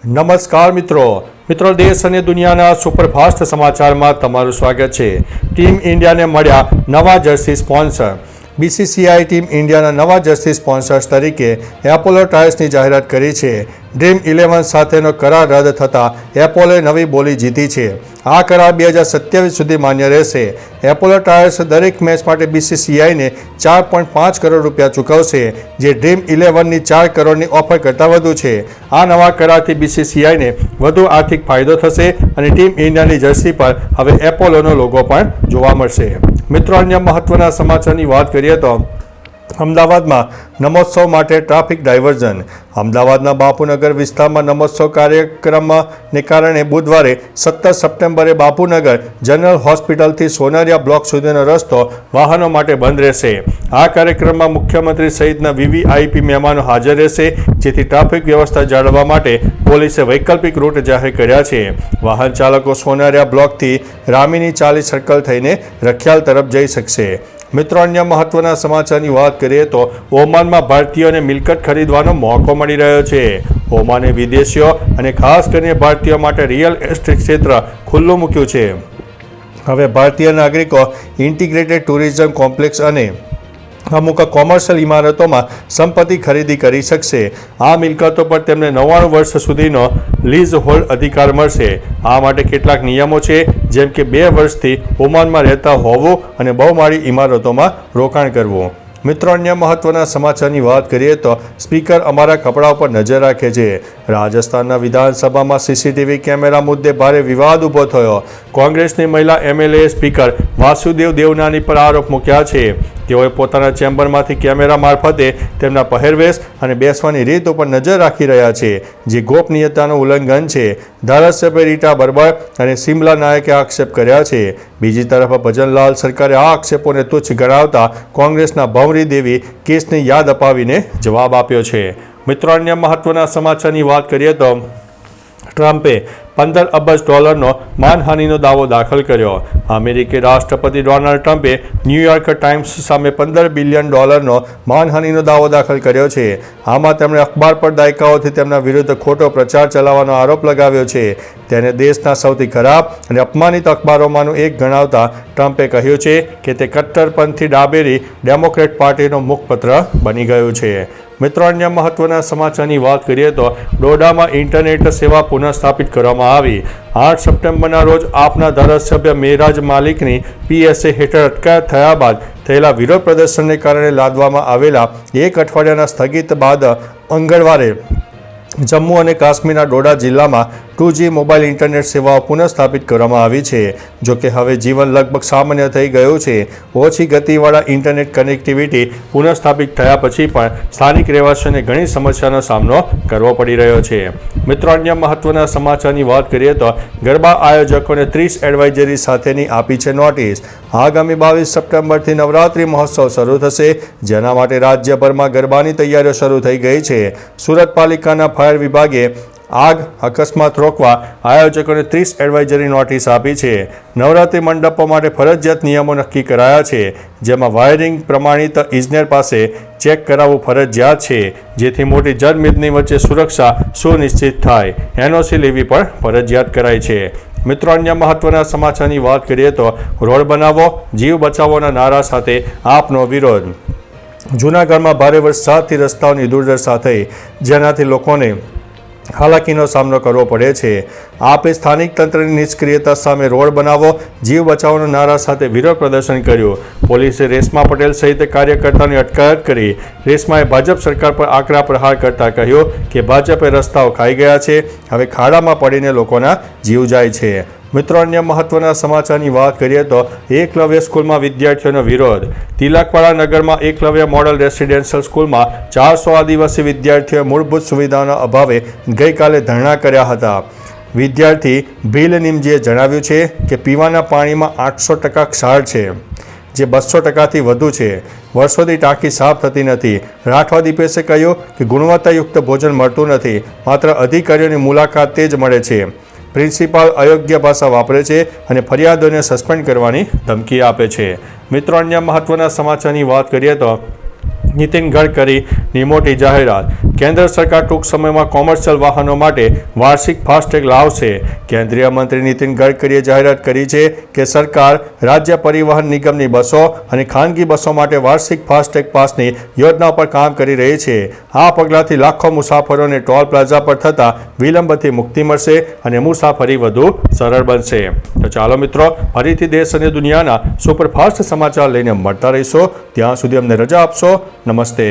નમસ્કાર મિત્રો દેશ અને દુનિયાના સુપરફાસ્ટ સમાચારમાં તમારું સ્વાગત છે। ટીમ ઇન્ડિયાને મળ્યા નવા જર્સી સ્પોન્સર। બીસીસીઆઈ ટીમ ઇન્ડિયાના નવા જર્સી સ્પોન્સર્સ તરીકે એપોલો ટાયર્સની જાહેરાત કરી છે। ડ્રીમ 11 સાથેનો કરાર રદ થતાં એપોલોએ નવી બોલી જીતી છે। આ કરાર 2027 સુધી માન્ય રહેશે। એપોલો ટાયર્સ દરેક મેચ માટે બીસીસીઆઈને 4.5 કરોડ રૂપિયા ચૂકવશે, જે ડ્રીમ 11ની 4 કરોડની ઓફર કરતાં વધુ છે। આ નવા કરારથી બીસીસીઆઈને વધુ આર્થિક ફાયદો થશે અને ટીમ ઇન્ડિયાની જર્સી પર હવે એપોલોનો લોગો પણ જોવા મળશે। મિત્રો, અન્ય મહત્વના સમાચારની વાત કરીએ તો અમદાવાદમાં નમોત્સવ માટે ટ્રાફિક ડાયવર્ઝન। અમદાવાદના બાપુનગર વિસ્તારમાં નમોત્સવ કાર્યક્રમને કારણે બુધવારે 17 સપ્ટેમ્બરે બાપુનગર જનરલ હોસ્પિટલથી સોનરિયા બ્લોક સુધીનો રસ્તો વાહનો માટે બંધ રહેશે। આ કાર્યક્રમમાં મુખ્યમંત્રી સહિતના વીવીઆઈપી મહેમાનો હાજર રહેશે, જેથી ટ્રાફિક વ્યવસ્થા જાળવવા માટે પોલીસે વૈકલ્પિક રૂટ જાહેર કર્યા છે। વાહન ચાલકો સોનરિયા બ્લોકથી રામીની ચાલી સર્કલ થઈને રખિયાલ તરફ જઈ શકશે। મિત્રો, અન્ય મહત્વના સમાચારની વાત કરીએ તો ઓમાનમાં ભારતીયોને મિલકત ખરીદવાનો મોકો મળી રહ્યો છે। ઓમાને વિદેશીઓ અને ખાસ કરીને ભારતીયો માટે રિયલ એસ્ટેટ ક્ષેત્ર ખુલ્લું મૂક્યું છે। હવે ભારતીય નાગરિકો ઇન્ટિગ્રેટેડ ટુરિઝમ કોમ્પ્લેક્સ અને અમુક કોમર્શિયલ ઇમારતોમાં સંપત્તિ ખરીદી કરી શકશે। આ મિલકતો પર તેમને 99 વર્ષ સુધીનો લીઝ હોલ્ડ અધિકાર મળશે। આ માટે કેટલાક નિયમો છે, જેમ કે 2 વર્ષથી ઓમાનમાં રહેતા હોવું અને બહુમાળી ઇમારતોમાં રોકાણ કરવું। મિત્રો, અન્ય મહત્વના સમાચારની વાત કરીએ તો સ્પીકર અમારા કપડા પર નજર રાખે છે। રાજસ્થાનના વિધાનસભામાં સીસીટીવી કેમેરા મુદ્દે ભારે વિવાદ ઊભો થયો। કોંગ્રેસની મહિલા એમએલએ સ્પીકર વાસુદેવ દેવનાની પર આરોપ મૂક્યા છે। તેઓએ પોતાના ચેમ્બરમાંથી કેમેરા મારફતે તેમના પહેરવેશ અને બેસવાની રીત ઉપર નજર રાખી રહ્યા છે, જે ગોપનીયતાનું ઉલ્લંઘન છે। ધારાસભ્ય રીટા બરબર અને સિમલા નાયકે આક્ષેપ કર્યા છે। બીજી તરફ ભજનલાલ સરકારે આ આક્ષેપોને તુચ્છ ગણાવતા કોંગ્રેસના ભંવરી દેવી કેસની યાદ અપાવીને જવાબ આપ્યો છે। મિત્રો, અન્ય મહત્વના સમાચારની વાત કરીએ તો ટ્રમ્પે $15 અબજ માનહાનિનો દાવો દાખલ કર્યો। અમેરિકી રાષ્ટ્રપતિ ડોનાલ્ડ ટ્રમ્પે ન્યૂયોર્ક ટાઈમ્સ સામે $15 બિલિયન માનહાનિનો દાવો દાખલ કર્યો છે। આમાં તેમણે અખબાર પર દાયકાઓથી તેમના વિરુદ્ધ ખોટો પ્રચાર ચલાવવાનો આરોપ લગાવ્યો છે। તેને દેશના સૌથી ખરાબ અને અપમાનિત અખબારોમાંનું એક ગણાવતા ટ્રમ્પે કહ્યું છે કે તે કટ્ટરપંથી ડાબેરી ડેમોક્રેટ પાર્ટીનો મુખપત્ર બની ગયું છે। મિત્રો, અન્ય મહત્વના સમાચારની વાત કરીએ તો ડોડામાં ઇન્ટરનેટ સેવા પુનઃસ્થાપિત કરવામાં આવી। 8 સપ્ટેમ્બરના રોજ આપના ધારાસભ્ય મેરાજ માલિકની પીએસએ હેઠળ અટકાયત થયા બાદ થયેલા વિરોધ પ્રદર્શનને કારણે લાદવામાં આવેલા 1 અઠવાડિયાના સ્થગિત બાદ મંગળવારે જમ્મુ અને કાશ્મીરના ડોડા જિલ્લામાં 2G મોબાઈલ ઇન્ટરનેટ સેવાઓ પુનઃસ્થાપિત કરવામાં આવી છે। જોકે હવે જીવન લગભગ સામાન્ય થઈ ગયું છે। ઓછી ગતિવાળા ઇન્ટરનેટ કનેક્ટિવિટી પુનઃસ્થાપિત થયા પછી પણ સ્થાનિક રહેવાસીઓને ઘણી સમસ્યાનો સામનો કરવો પડી રહ્યો છે। મિત્રો, અન્ય મહત્વના સમાચારની વાત કરીએ તો ગરબા આયોજકોને 30 એડવાઇઝરી સાથેની આપી છે નોટિસ। આગામી 22 સપ્ટેમ્બરથી નવરાત્રિ મહોત્સવ શરૂ થશે, જેના માટે રાજ્યભરમાં ગરબાની તૈયારીઓ શરૂ થઈ ગઈ છે। સુરત પાલિકાના ફાયર વિભાગે આગ અકસ્માત રોકવા આયોજકોને 30 એડવાઇઝરી નોટિસ આપી છે। નવરાત્રિ મંડપો માટે ફરજિયાત નિયમો નક્કી કરાયા છે, જેમાં વાયરિંગ પ્રમાણિત ઇજનેર પાસે ચેક કરાવવું ફરજિયાત છે, જેથી મોટી જનમેદની વચ્ચે સુરક્ષા સુનિશ્ચિત થાય। એનઓસી લેવી પણ ફરજિયાત કરાઈ છે। મિત્રો, અન્ય મહત્વના સમાચારની વાત કરીએ તો રોડ બનાવો જીવ બચાવોના નારા સાથે આપનો વિરોધ। જૂનાગઢમાં ભારે વરસાદથી રસ્તાઓની દુર્દશા થઈ, જેનાથી લોકોને હાલાકીનો સામનો કરવો પડે છે। આપે સ્થાનિક તંત્રની નિષ્ક્રિયતા સામે રોડ બનાવો જીવ બચાવોના નારા સાથે વિરોધ પ્રદર્શન કર્યું। પોલીસે રેશમા પટેલ સહિત કાર્યકર્તાઓની અટકાયત કરી। રેશમાએ ભાજપ સરકાર પર આકરા પ્રહાર કરતા કહ્યું કે ભાજપે રસ્તાઓ ખાઈ ગયા છે, હવે ખાડામાં પડીને લોકોના જીવ જાય છે। મિત્રો, અન્ય મહત્વના સમાચારની વાત કરીએ તો એકલવ્ય સ્કૂલમાં વિદ્યાર્થીઓનો વિરોધ। તિલકવાડા નગરમાં એકલવ્ય મોડલ રેસિડેન્શિયલ સ્કૂલમાં 400 આદિવાસી વિદ્યાર્થીઓએ મૂળભૂત સુવિધાઓના અભાવે ગઈકાલે ધરણા કર્યા હતા। વિદ્યાર્થી ભીલ નિમજીએ જણાવ્યું છે કે પીવાના પાણીમાં 800% ક્ષાર છે, જે 200%થી વધુ છે। વર્ષોથી ટાંકી સાફ થતી નથી। રાઠવા દીપેશે કહ્યું કે ગુણવત્તાયુક્ત ભોજન મળતું નથી, માત્ર અધિકારીઓની મુલાકાત તે જ મળે છે। પ્રિન્સિપાલ અયોગ્ય ભાષા વાપરે છે અને ફરિયાદોને સસ્પેન્ડ કરવાની ધમકી આપે છે। મિત્રો, અન્ય મહત્વના સમાચારની વાત કરીએ તો નીતિન ગડકરીની મોટી જાહેરાત। કેન્દ્ર સરકાર ટૂંક સમયમાં કોમર્શિયલ વાહનો માટે વાર્ષિક ફાસ્ટેગ લાવશે. કેન્દ્રીય મંત્રી નીતિન ગડકરીએ જાહેરાત કરી છે કે સરકાર રાજ્ય પરિવહન નિગમની બસો અને ખાનગી બસો માટે વાર્ષિક ફાસ્ટેગ પાસની યોજના પર કામ કરી રહી છે. આ પગલાંથી લાખો મુસાફરોને ટોલ પ્લાઝા પર થતા વિલંબથી મુક્તિ મળશે અને મુસાફરી વધુ સરળ બનશે. તો ચાલો મિત્રો, ફરીથી દેશ અને દુનિયાના સુપરફાસ્ટ સમાચાર લઈને મળતા રહીશો. ત્યાં સુધી અમને રજા આપશો. નમસ્તે.